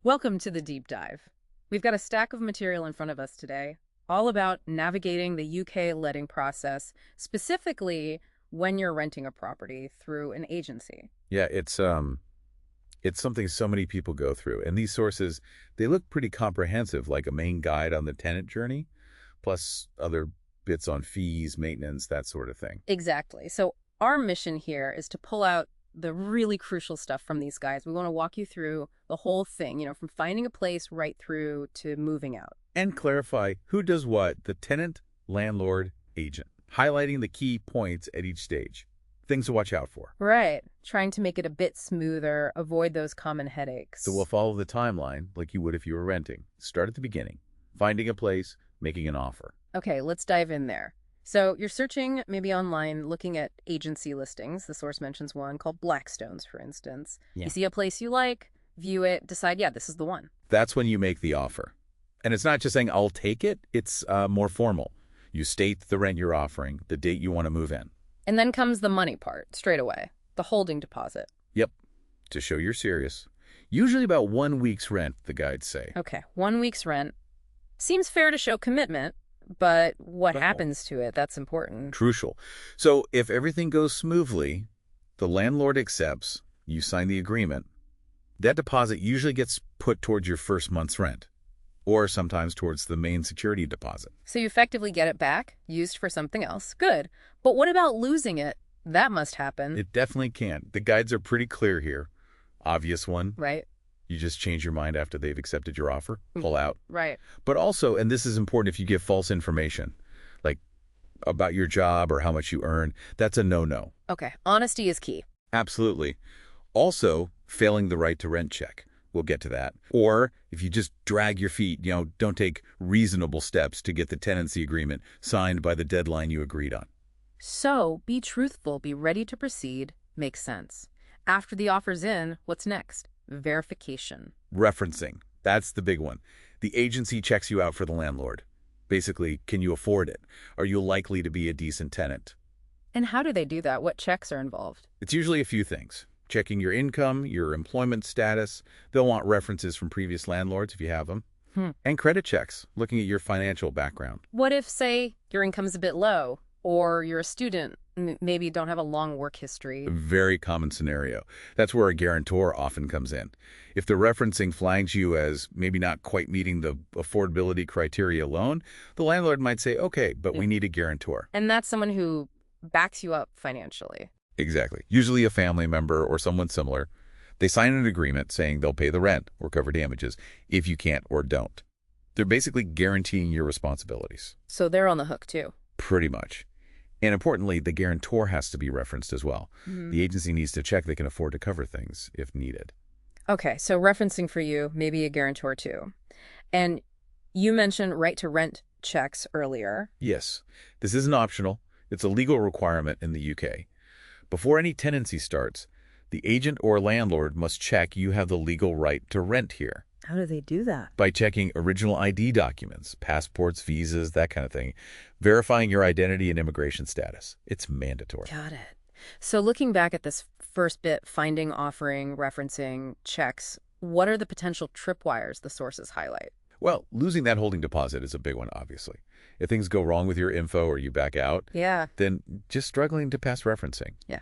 Welcome to the deep dive. We've got a stack of material in front of us today, all about navigating the UK letting process, specifically when you're renting a property through an agency. Yeah, it's something so many people go through. And these sources, they look pretty comprehensive, like a main guide on the tenant journey, plus other bits on fees, maintenance, that sort of thing. Exactly. So our mission here is to pull out the really crucial stuff from these guides. We want to walk you through the whole thing, from finding a place right through to moving out. And clarify who does what, the tenant, landlord, agent, highlighting the key points at each stage. Things to watch out for. Right. Trying to make it a bit smoother, avoid those common headaches. So we'll follow the timeline like you would if you were renting. Start at the beginning, finding a place, making an offer. Okay, let's dive in there. So you're searching maybe online, looking at agency listings. The source mentions one called Blackstone's, for instance. Yeah. You see a place you like, view it, decide, yeah, this is the one. That's when you make the offer. And it's not just saying, I'll take it. It's more formal. You state the rent you're offering, the date you want to move in. And then comes the money part, straight away, the holding deposit. Yep, to show you're serious. Usually about 1 week's rent, the guides say. Okay, 1 week's rent. Seems fair to show commitment, but what happens to it, that's important. Crucial. So if everything goes smoothly, the landlord accepts, you sign the agreement, that deposit usually gets put towards your first month's rent, or sometimes towards the main security deposit. So you effectively get it back, used for something else. Good. But what about losing it? That must happen. It definitely can. The guides are pretty clear here. Obvious one. Right. You just change your mind after they've accepted your offer, pull out. Right. But also, and this is important if you give false information, like about your job or how much you earn, that's a no-no. Okay, honesty is key. Absolutely. Also, failing the right to rent check. We'll get to that. Or if you just drag your feet, don't take reasonable steps to get the tenancy agreement signed by the deadline you agreed on. So be truthful, be ready to proceed, makes sense. After the offer's in, what's next? Verification. Referencing. That's the big one. The agency checks you out for the landlord. Basically, can you afford it? Are you likely to be a decent tenant? And how do they do that? What checks are involved? It's usually a few things. Checking your income, your employment status. They'll want references from previous landlords if you have them. And credit checks, looking at your financial background. What if, say, your income's a bit low, or you're a student, maybe you don't have a long work history? A very common scenario. That's where a guarantor often comes in. If the referencing flags you as maybe not quite meeting the affordability criteria alone, the landlord might say, okay, but we need a guarantor. And that's someone who backs you up financially. Exactly. Usually a family member or someone similar. They sign an agreement saying they'll pay the rent or cover damages if you can't or don't. They're basically guaranteeing your responsibilities. So they're on the hook, too. Pretty much. And importantly, the guarantor has to be referenced as well. The agency needs to check they can afford to cover things if needed. Okay, so referencing for you, maybe a guarantor, too. And you mentioned right-to-rent checks earlier. Yes, this isn't optional. It's a legal requirement in the UK. Before any tenancy starts, the agent or landlord must check you have the legal right to rent here. How do they do that? By checking original ID documents, passports, visas, that kind of thing, verifying your identity and immigration status. It's mandatory. Got it. So looking back at this first bit, finding, offering, referencing, checks, what are the potential tripwires the sources highlight? Well, losing that holding deposit is a big one, obviously. If things go wrong with your info or you back out, then just struggling to pass referencing. Yeah.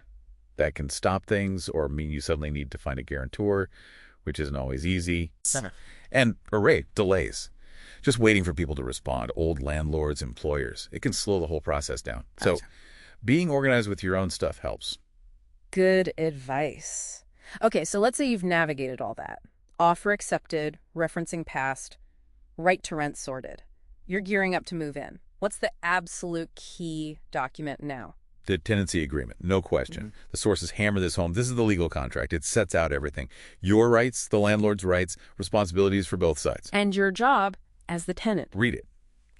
That can stop things or mean you suddenly need to find a guarantor, which isn't always easy. And delays. Just waiting for people to respond, old landlords, employers. It can slow the whole process down. So being organized with your own stuff helps. Good advice. Okay, so let's say you've navigated all that. Offer accepted, referencing passed, right to rent sorted. You're gearing up to move in. What's the absolute key document now? The tenancy agreement, no question. The sources hammer this home. This is the legal contract. It sets out everything. Your rights, the landlord's rights, responsibilities for both sides. And your job as the tenant. Read it.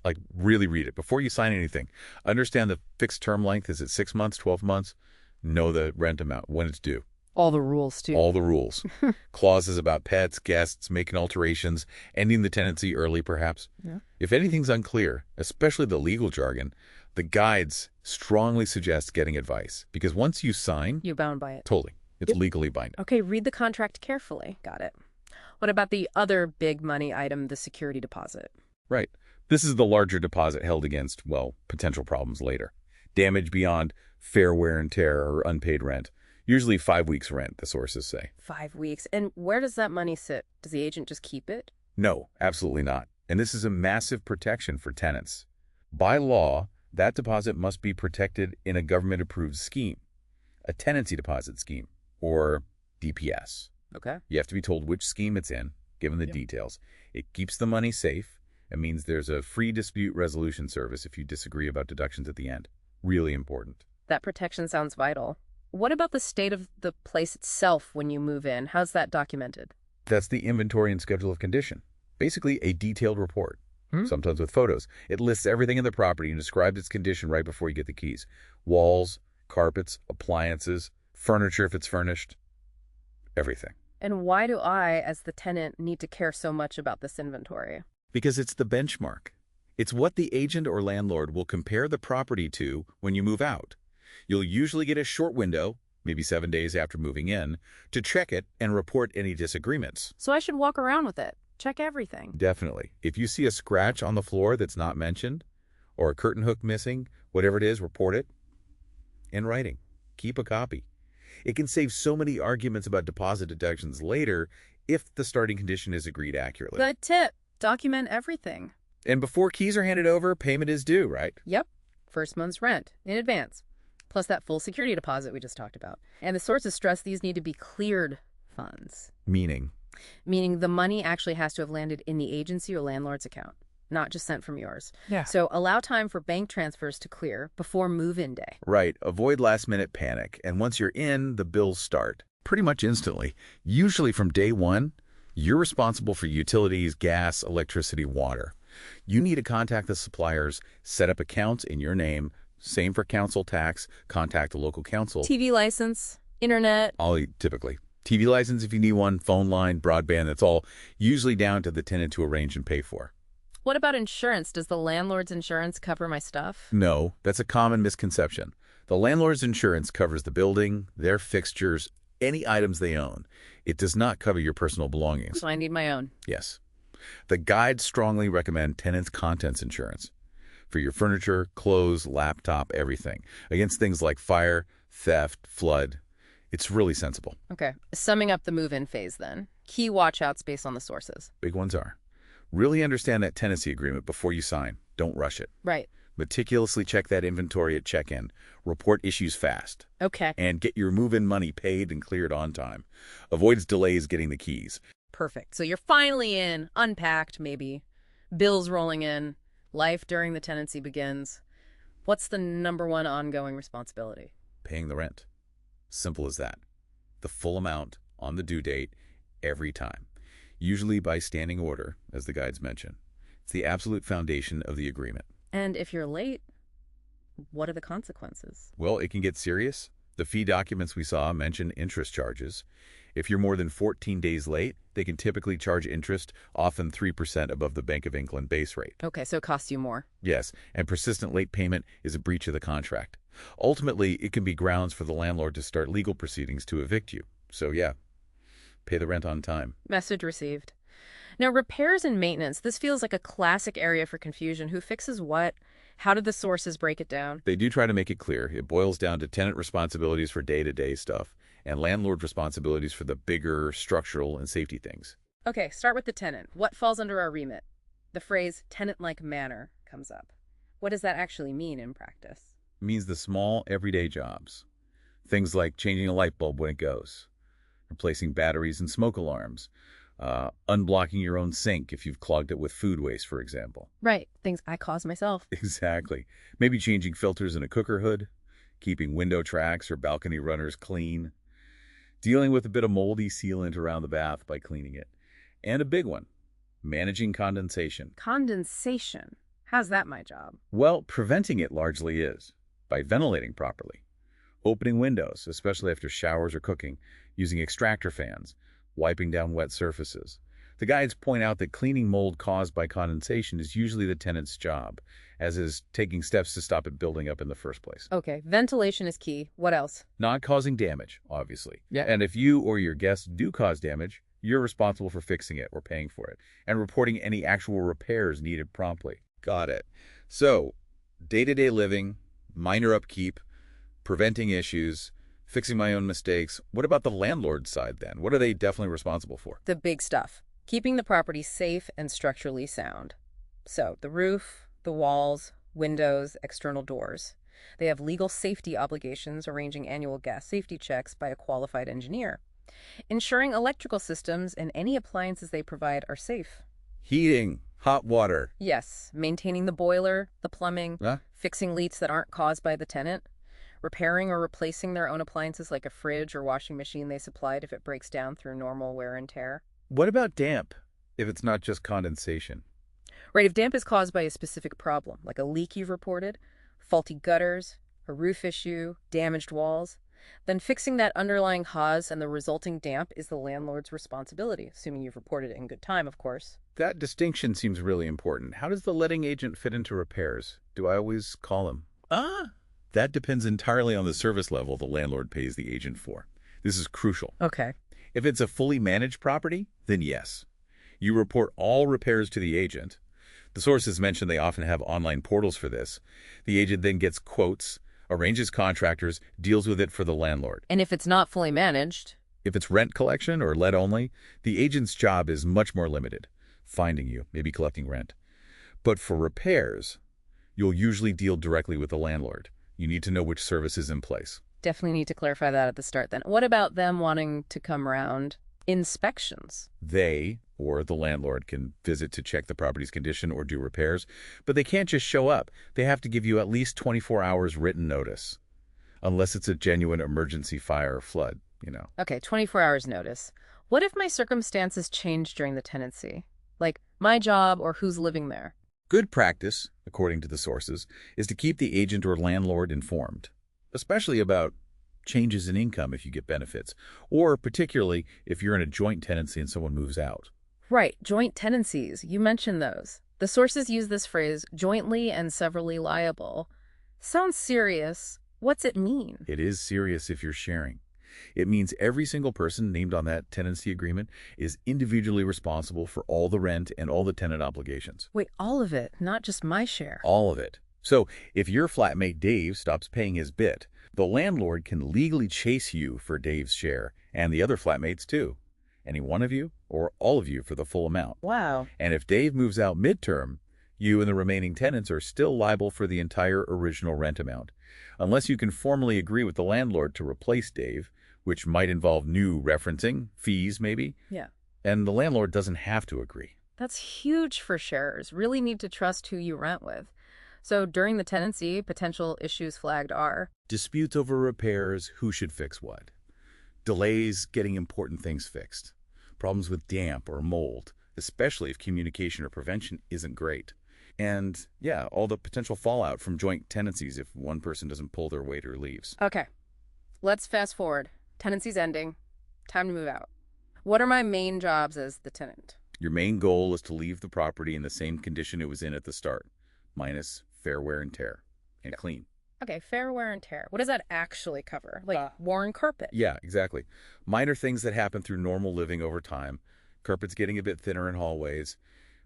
Like, really read it. Before you sign anything, understand the fixed term length. Is it 6 months, 12 months? Know the rent amount, when it's due. All the rules, too. All the rules. Clauses about pets, guests, making alterations, ending the tenancy early, perhaps. Yeah. If anything's unclear, especially the legal jargon, the guides strongly suggest getting advice. Because once you sign... You're bound by it. Totally. It's legally binding. Okay, read the contract carefully. Got it. What about the other big money item, the security deposit? Right. This is the larger deposit held against, well, potential problems later. Damage beyond fair wear and tear or unpaid rent. Usually 5 weeks' rent, the sources say. 5 weeks. And where does that money sit? Does the agent just keep it? No, absolutely not. And this is a massive protection for tenants. By law, that deposit must be protected in a government-approved scheme, a tenancy deposit scheme, or DPS. Okay. You have to be told which scheme it's in, given the details. It keeps the money safe. It means there's a free dispute resolution service if you disagree about deductions at the end. Really important. That protection sounds vital. What about the state of the place itself when you move in? How's that documented? That's the inventory and schedule of condition. Basically, a detailed report, sometimes with photos. It lists everything in the property and describes its condition right before you get the keys. Walls, carpets, appliances, furniture if it's furnished, everything. And why do I, as the tenant, need to care so much about this inventory? Because it's the benchmark. It's what the agent or landlord will compare the property to when you move out. You'll usually get a short window, maybe 7 days after moving in, to check it and report any disagreements. So I should walk around with it, check everything. Definitely. If you see a scratch on the floor that's not mentioned, or a curtain hook missing, whatever it is, report it. In writing. Keep a copy. It can save so many arguments about deposit deductions later if the starting condition is agreed accurately. Good tip. Document everything. And before keys are handed over, payment is due, right? Yep. First month's rent in advance. Plus that full security deposit we just talked about. And the sources stress these need to be cleared funds. Meaning Meaning the money actually has to have landed in the agency or landlord's account, not just sent from yours. Yeah. So allow time for bank transfers to clear before move-in day. Right. Avoid last-minute panic. And once you're in, the bills start. Pretty much instantly. Usually from day one, you're responsible for utilities, gas, electricity, water. You need to contact the suppliers, set up accounts in your name. Same for council tax. Contact the local council. TV license, internet. All typically. TV license if you need one, phone line, broadband, that's all usually down to the tenant to arrange and pay for. What about insurance? Does the landlord's insurance cover my stuff? No, that's a common misconception. The landlord's insurance covers the building, their fixtures, any items they own. It does not cover your personal belongings. So I need my own. Yes. The guides strongly recommend tenants' contents insurance for your furniture, clothes, laptop, everything, against things like fire, theft, flood. It's really sensible. Okay. Summing up the move-in phase then. Key watch-outs based on the sources. Big ones are. Really understand that tenancy agreement before you sign. Don't rush it. Right. Meticulously check that inventory at check-in. Report issues fast. Okay. And get your move-in money paid and cleared on time. Avoids delays getting the keys. Perfect. So you're finally in, unpacked maybe, bills rolling in, life during the tenancy begins. What's the #1 ongoing responsibility? Paying the rent. Simple as that. The full amount on the due date every time. Usually by standing order, as the guides mention. It's the absolute foundation of the agreement. And if you're late, what are the consequences? Well, it can get serious. The fee documents we saw mention interest charges. If you're more than 14 days late, they can typically charge interest, often 3% above the Bank of England base rate. Okay, so it costs you more. Yes, and persistent late payment is a breach of the contract. Ultimately, it can be grounds for the landlord to start legal proceedings to evict you. So yeah, pay the rent on time. Message received. Now, repairs and maintenance. This feels like a classic area for confusion. Who fixes what? How did the sources break it down? They do try to make it clear. It boils down to tenant responsibilities for day-to-day stuff and landlord responsibilities for the bigger structural and safety things. Okay, start with the tenant. What falls under our remit? The phrase tenant-like manner comes up. What does that actually mean in practice? It means the small, everyday jobs. Things like changing a light bulb when it goes, replacing batteries and smoke alarms, unblocking your own sink if you've clogged it with food waste, for example. Right, things I cause myself. Exactly. Maybe changing filters in a cooker hood, keeping window tracks or balcony runners clean, dealing with a bit of moldy sealant around the bath by cleaning it. And a big one, managing condensation. Condensation? How's that my job? Well, preventing it largely is, by ventilating properly. Opening windows, especially after showers or cooking, using extractor fans, wiping down wet surfaces. The guides point out that cleaning mold caused by condensation is usually the tenant's job, as is taking steps to stop it building up in the first place. Okay, ventilation is key. What else? Not causing damage, obviously. Yeah. And if you or your guests do cause damage, You're responsible for fixing it or paying for it, and reporting any actual repairs needed promptly. Got it. So, day-to-day living, minor upkeep, preventing issues, fixing my own mistakes. What about the landlord's side then? What are they definitely responsible for? The big stuff. Keeping the property safe and structurally sound. So, the roof, the walls, windows, external doors. They have legal safety obligations arranging annual gas safety checks by a qualified engineer. Ensuring electrical systems and any appliances they provide are safe. Heating, hot water. Yes, maintaining the boiler, the plumbing, Huh? fixing leaks that aren't caused by the tenant, repairing or replacing their own appliances like a fridge or washing machine they supplied if it breaks down through normal wear and tear. What about damp, if it's not just condensation? Right, if damp is caused by a specific problem, like a leak you've reported, faulty gutters, a roof issue, damaged walls, then fixing that underlying cause and the resulting damp is the landlord's responsibility, assuming you've reported it in good time, of course. That distinction seems really important. How does the letting agent fit into repairs? Do I always call him? That depends entirely on the service level the landlord pays the agent for. This is crucial. Okay. If it's a fully managed property, then yes. You report all repairs to the agent. The sources mentioned they often have online portals for this. The agent then gets quotes, arranges contractors, deals with it for the landlord. And if it's not fully managed? If it's rent collection or let only, the agent's job is much more limited. Finding you, maybe collecting rent. But for repairs, you'll usually deal directly with the landlord. You need to know which service is in place. Definitely need to clarify that at the start then. What about them wanting to come around? Inspections. They, or the landlord, can visit to check the property's condition or do repairs, but they can't just show up. They have to give you at least 24 hours written notice, unless it's a genuine emergency fire or flood, Okay, 24 hours notice. What if my circumstances change during the tenancy? Like my job or who's living there? Good practice, according to the sources, is to keep the agent or landlord informed, especially about changes in income if you get benefits, or particularly if you're in a joint tenancy and someone moves out. Right, joint tenancies. You mentioned those. The sources use this phrase, jointly and severally liable. Sounds serious. What's it mean? It is serious if you're sharing. It means every single person named on that tenancy agreement is individually responsible for all the rent and all the tenant obligations. Wait, all of it, not just my share. All of it. So if your flatmate Dave stops paying his bit, the landlord can legally chase you for Dave's share, and the other flatmates too. Any one of you, or all of you for the full amount. Wow. And if Dave moves out midterm, you and the remaining tenants are still liable for the entire original rent amount, unless you can formally agree with the landlord to replace Dave, which might involve new referencing, fees maybe. Yeah. And the landlord doesn't have to agree. That's huge for sharers. Really need to trust who you rent with. So during the tenancy, potential issues flagged are Disputes over repairs, who should fix what. Delays getting important things fixed. Problems with damp or mold, especially if communication or prevention isn't great. And, yeah, all the potential fallout from joint tenancies if one person doesn't pull their weight or leaves. Okay. Let's fast forward. Tenancy's ending. Time to move out. What are my main jobs as the tenant? Your main goal is to leave the property in the same condition it was in at the start, minus fair wear and tear, and clean. Okay, fair wear and tear. What does that actually cover? Like worn carpet? Yeah, exactly. Minor things that happen through normal living over time. Carpets getting a bit thinner in hallways,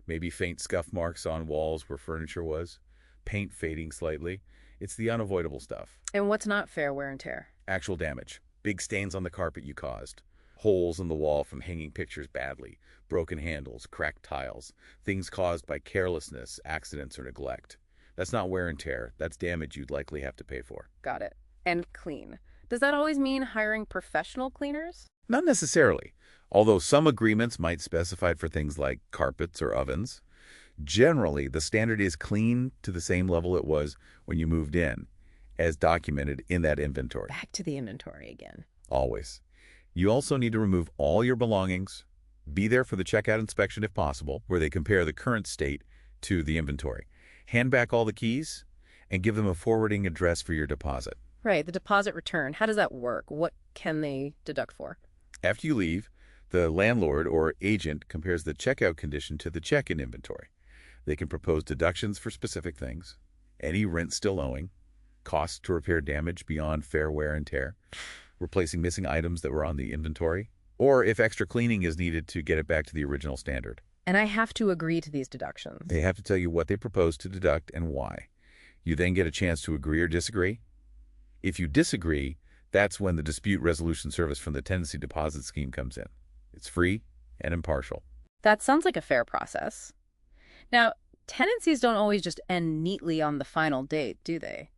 maybe faint scuff marks on walls where furniture was, paint fading slightly. It's the unavoidable stuff. And what's not fair wear and tear? Actual damage. Big stains on the carpet you caused. Holes in the wall from hanging pictures badly. Broken handles, cracked tiles. Things caused by carelessness, accidents, or neglect. That's not wear and tear. That's damage you'd likely have to pay for. Got it. And clean. Does that always mean hiring professional cleaners? Not necessarily, although some agreements might specify for things like carpets or ovens. Generally, the standard is clean to the same level it was when you moved in, as documented in that inventory. Back to the inventory again. Always. You also need to remove all your belongings, be there for the checkout inspection if possible, where they compare the current state to the inventory. Hand back all the keys, and give them a forwarding address for your deposit. Right, the deposit return. How does that work? What can they deduct for? After you leave, the landlord or agent compares the checkout condition to the check-in inventory. They can propose deductions for specific things, any rent still owing, costs to repair damage beyond fair wear and tear, replacing missing items that were on the inventory, or if extra cleaning is needed to get it back to the original standard. And I have to agree to these deductions. They have to tell you what they propose to deduct and why. You then get a chance to agree or disagree. If you disagree, that's when the dispute resolution service from the tenancy deposit scheme comes in. It's free and impartial. That sounds like a fair process. Now, tenancies don't always just end neatly on the final date, do they?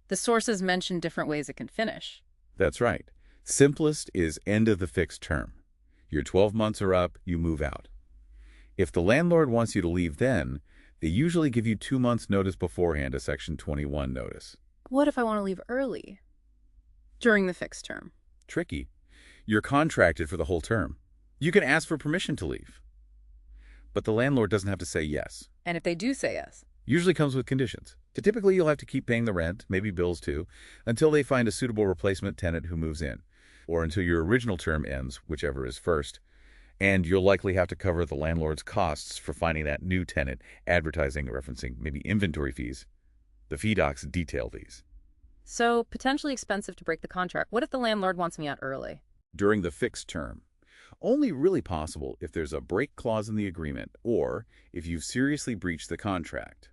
The sources mention different ways it can finish. That's right. Simplest is end of the fixed term. Your 12 months are up, you move out. If the landlord wants you to leave then, they usually give you 2 months' notice beforehand, a Section 21 notice. What if I want to leave early? During the fixed term? Tricky. You're contracted for the whole term. You can ask for permission to leave. But the landlord doesn't have to say yes. And if they do say yes? Usually comes with conditions. Typically, you'll have to keep paying the rent, maybe bills too, until they find a suitable replacement tenant who moves in, or until your original term ends, whichever is first. And you'll likely have to cover the landlord's costs for finding that new tenant, advertising, referencing, maybe inventory fees. The fee docs detail these. So, potentially expensive to break the contract. What if the landlord wants me out early? During the fixed term. Only really possible if there's a break clause in the agreement or if you've seriously breached the contract.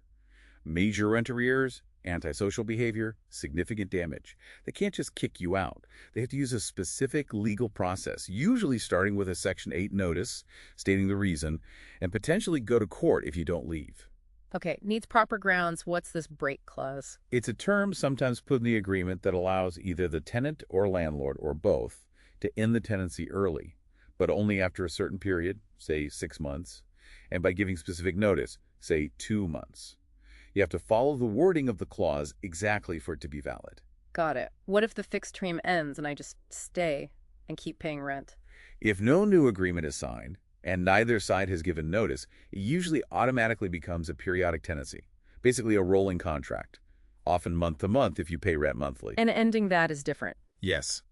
Major rent arrears, antisocial behavior, significant damage. They can't just kick you out. They have to use a specific legal process, usually starting with a Section 8 notice stating the reason, and potentially go to court if you don't leave. Okay, needs proper grounds. What's this break clause? It's a term sometimes put in the agreement that allows either the tenant or landlord, or both, to end the tenancy early, but only after a certain period, say 6 months, and by giving specific notice, say 2 months. You have to follow the wording of the clause exactly for it to be valid. Got it. What if the fixed term ends and I just stay and keep paying rent? If no new agreement is signed, and neither side has given notice, it usually automatically becomes a periodic tenancy, basically a rolling contract, often month to month if you pay rent monthly. And ending that is different. Yes.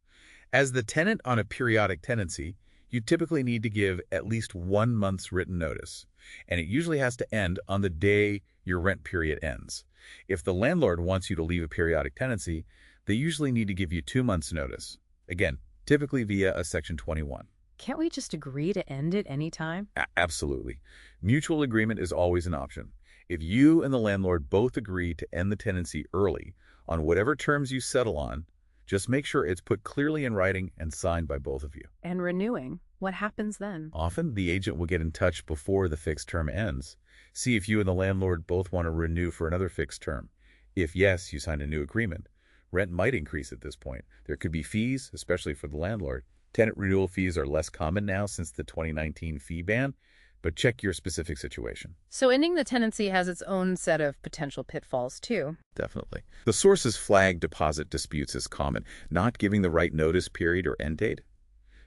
As the tenant on a periodic tenancy, you typically need to give at least 1 month's written notice, and it usually has to end on the day your rent period ends. If the landlord wants you to leave a periodic tenancy, they usually need to give you 2 months' notice. Again, typically via a Section 21. Can't we just agree to end it anytime? Absolutely. Mutual agreement is always an option. If you and the landlord both agree to end the tenancy early on whatever terms you settle on, just make sure it's put clearly in writing and signed by both of you. And renewing, what happens then? Often, the agent will get in touch before the fixed term ends. See if you and the landlord both want to renew for another fixed term. If yes, you sign a new agreement. Rent might increase at this point. There could be fees, especially for the landlord. Tenant renewal fees are less common now since the 2019 fee ban, but check your specific situation. So ending the tenancy has its own set of potential pitfalls, too. Definitely. The sources flag deposit disputes as common, not giving the right notice period or end date,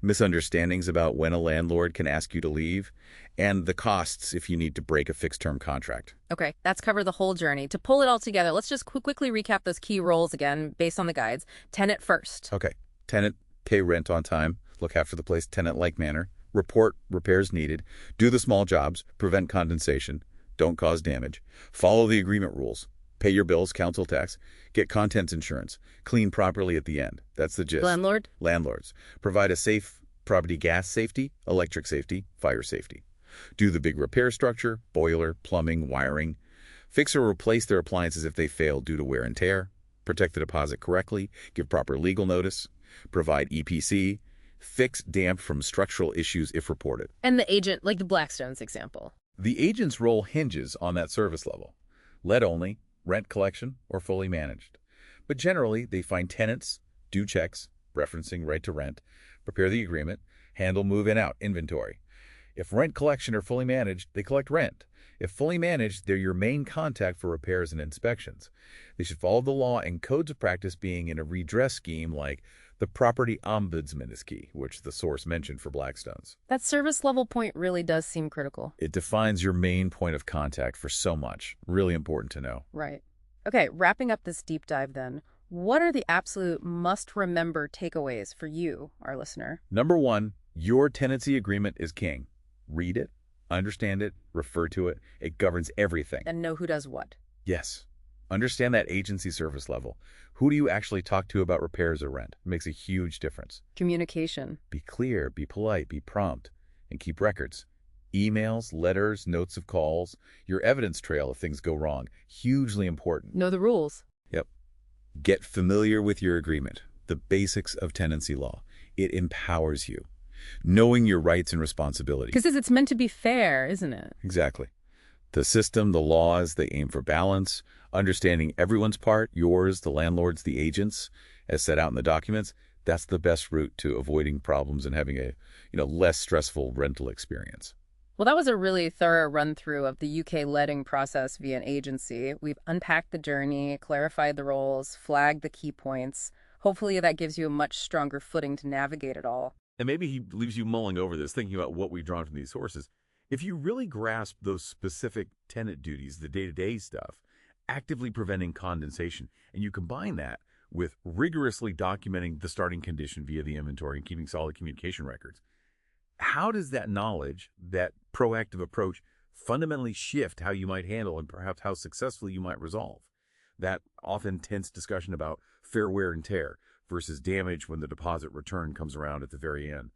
misunderstandings about when a landlord can ask you to leave, and the costs if you need to break a fixed-term contract. Okay, that's covered the whole journey. To pull it all together, let's just quickly recap those key roles again based on the guides. Tenant first. Okay. Tenant, pay rent on time, look after the place tenant-like manner, report repairs needed, do the small jobs, prevent condensation, don't cause damage, follow the agreement rules, pay your bills, council tax, get contents insurance, clean properly at the end. That's the gist. Landlord? Landlords. Provide a safe property gas safety, electric safety, fire safety. Do the big repair structure, boiler, plumbing, wiring. Fix or replace their appliances if they fail due to wear and tear. Protect the deposit correctly. Give proper legal notice. Provide EPC. Fix damp from structural issues if reported. And the agent, like the Blackstone's example. The agent's role hinges on that service level. Let only, rent collection, or fully managed. But generally, they find tenants, do checks, referencing right to rent, prepare the agreement, handle move-in out inventory. If rent collection are fully managed, they collect rent. If fully managed, they're your main contact for repairs and inspections. They should follow the law and codes of practice being in a redress scheme like the property ombudsman is key, which the source mentioned for Blackstone's. That service level point really does seem critical. It defines your main point of contact for so much. Really important to know. Right. Okay, wrapping up this deep dive then, what are the absolute must-remember takeaways for you, our listener? Number 1, your tenancy agreement is king. Read it, understand it, refer to it. It governs everything. And know who does what. Yes. Understand that agency service level. Who do you actually talk to about repairs or rent? It makes a huge difference. Communication. Be clear, be polite, be prompt, and keep records. Emails, letters, notes of calls, your evidence trail if things go wrong. Hugely important. Know the rules. Yep. Get familiar with your agreement, the basics of tenancy law. It empowers you. Knowing your rights and responsibilities. Because it's meant to be fair, isn't it? Exactly. The system, the laws, they aim for balance. Understanding everyone's part, yours, the landlord's, the agent's, as set out in the documents, that's the best route to avoiding problems and having a, less stressful rental experience. Well, that was a really thorough run-through of the UK letting process via an agency. We've unpacked the journey, clarified the roles, flagged the key points. Hopefully that gives you a much stronger footing to navigate it all. And maybe he leaves you mulling over this, thinking about what we've drawn from these sources. If you really grasp those specific tenant duties, the day-to-day stuff, actively preventing condensation, and you combine that with rigorously documenting the starting condition via the inventory and keeping solid communication records, how does that knowledge, that proactive approach, fundamentally shift how you might handle and perhaps how successfully you might resolve that often tense discussion about fair wear and tear versus damage when the deposit return comes around at the very end?